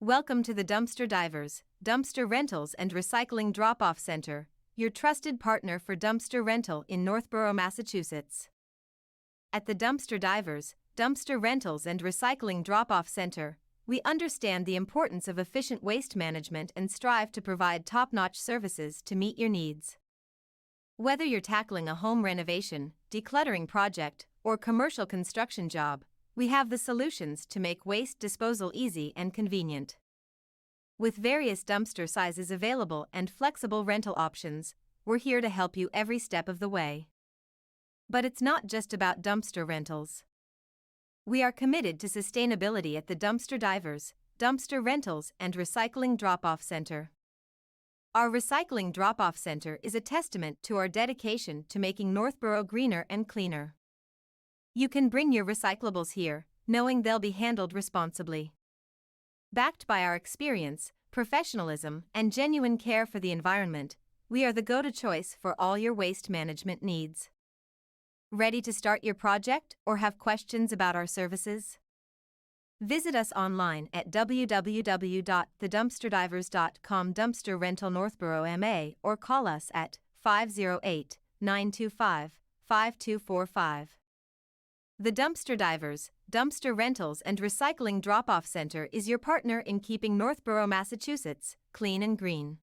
Welcome to the Dumpster Divers, Dumpster Rentals and Recycling Drop-Off Center, your trusted partner for dumpster rental in Northborough, Massachusetts. At the Dumpster Divers, Dumpster Rentals and Recycling Drop-Off Center, we understand the importance of efficient waste management and strive to provide top-notch services to meet your needs. Whether you're tackling a home renovation, decluttering project, or commercial construction job, we have the solutions to make waste disposal easy and convenient. With various dumpster sizes available and flexible rental options, we're here to help you every step of the way. But it's not just about dumpster rentals. We are committed to sustainability at the Dumpster Divers, Dumpster Rentals and Recycling Drop-Off Center. Our Recycling Drop-Off Center is a testament to our dedication to making Northborough greener and cleaner. You can bring your recyclables here, knowing they'll be handled responsibly. Backed by our experience, professionalism, and genuine care for the environment, we are the go-to choice for all your waste management needs. Ready to start your project or have questions about our services? Visit us online at www.thedumpsterdivers.com Dumpster Rental Northborough MA or call us at 508-925-5245. The Dumpster Divers, Dumpster Rentals and Recycling Drop-Off Center is your partner in keeping Northborough, Massachusetts, clean and green.